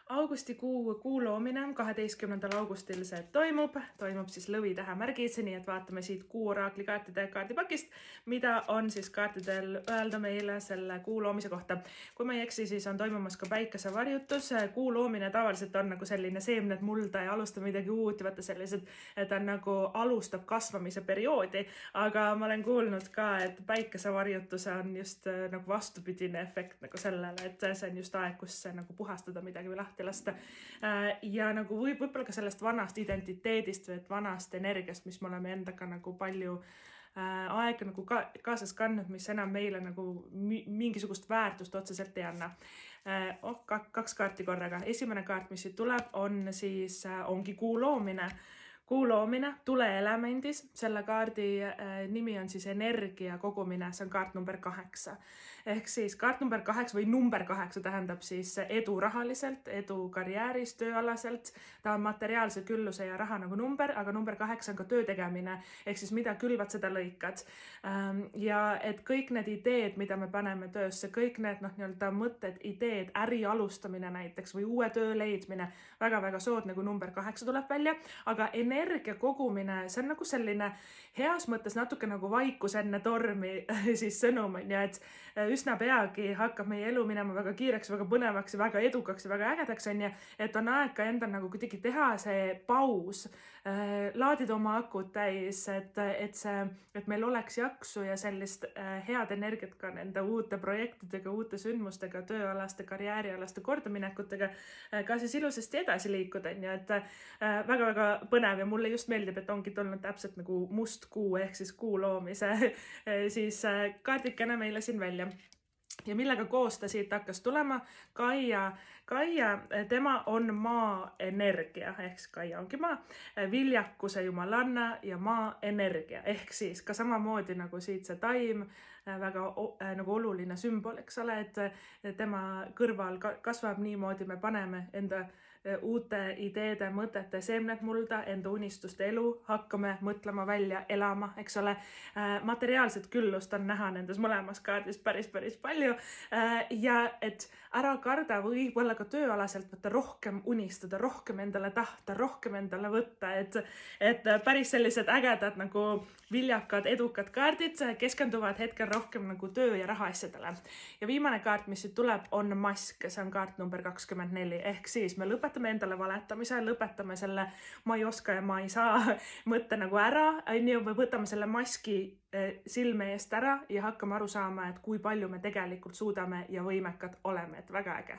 Augustikuu kuu loomine 12. augustil see toimub siis lõvitähemärgis, nii et vaatame siit kuu oraakli kaartide kaardipakist, mida on siis kaartidel öelda meile selle kuu loomise kohta. Kui ma ei eksi, siis on toimumas ka päikesevarjutus. Kuu loomine tavaliselt on nagu selline seemned mulda ja alustab midagi uut, vaata sellised, et on nagu alustab kasvamise perioodi, aga ma olen kuulnud ka, et päikesevarjutus on just nagu vastupidine efekt nagu sellele, et see on just aeg, kus nagu puhastada midagi või lahti lasta. Ja nagu võib-olla ka sellest vanast identiteedist või vanast energiast, mis me oleme endaga nagu palju aega nagu kaasas kandnud, mis enam meile nagu mingisugust väärtust otseselt ei anna. Kaks kaarti korraga. Esimene kaart, mis siit tuleb, ongi kuu loomine. Kuu loomine tuleelemendis, selle kaardi nimi on siis energia kogumine, see on kaart number 8. Ehk siis kaart number 8 või number 8 tähendab siis edu rahaliselt, edu karjääris, tööalaselt. Ta on materiaalse külluse ja raha nagu number, aga number 8 on ka töö tegemine, ehk siis mida külvad, seda lõikad. Ja et kõik need ideed, mida me paneme töösse, kõik need mõtted, ideed, äri alustamine näiteks või uue töö leidmine, väga-väga soodne, kui number 8 tuleb välja, aga energia kogumine, see on nagu selline heas mõttes natuke nagu vaikus enne tormi siis sõnum, ja et üsna peagi hakkab meie elu minema väga kiireks, väga põnevaks ja väga edukaks ja väga ägedaks, et on aeg ka endal nagu kuidagi teha see paus, laadida oma akud täis, et meil oleks jaksu ja sellist head energiat ka nende uute projektidega, uute sündmustega, tööalaste, karjäärialaste kordaminekutega ka siis ilusasti edasi liikuda, et väga-väga põnev ja mulle just meeldib, et ongi tulnud täpselt nagu must kuu ehk siis kuu loomise siis kaardikene meile siin välja. Ja millega koos ta siit hakkas tulema? Kaia, tema on maa energia, ehk Kaia ongi maa, viljakuse jumalanna ja maa energia, ehk siis ka samamoodi nagu siit see taim, väga nagu oluline sümbol, eks ole, et tema kõrval kasvab niimoodi, me paneme enda uute ideede, mõtete seemned mulda, enda unistuste elu, hakkame mõtlema välja, elama, eks ole. Materiaalset küllust on näha nendes mõlemas kaardis päris palju ja et ära karda võib-olla ka tööalaselt võtta rohkem unistada, rohkem endale tahta, rohkem endale võtta, et päris sellised ägedad nagu viljakad, edukad kaardid keskenduvad hetkel rohkem nagu töö ja rahaasjadele. Ja viimane kaart, mis siit tuleb, on mask, see on kaart number 24, ehk siis me lõpetame endale valetamise, lõpetame selle ma ei oska ja ma ei saa mõtte nagu ära, või võtame selle maski silme eest ära ja hakkame aru saama, et kui palju me tegelikult suudame ja võimekad oleme, et väga äge.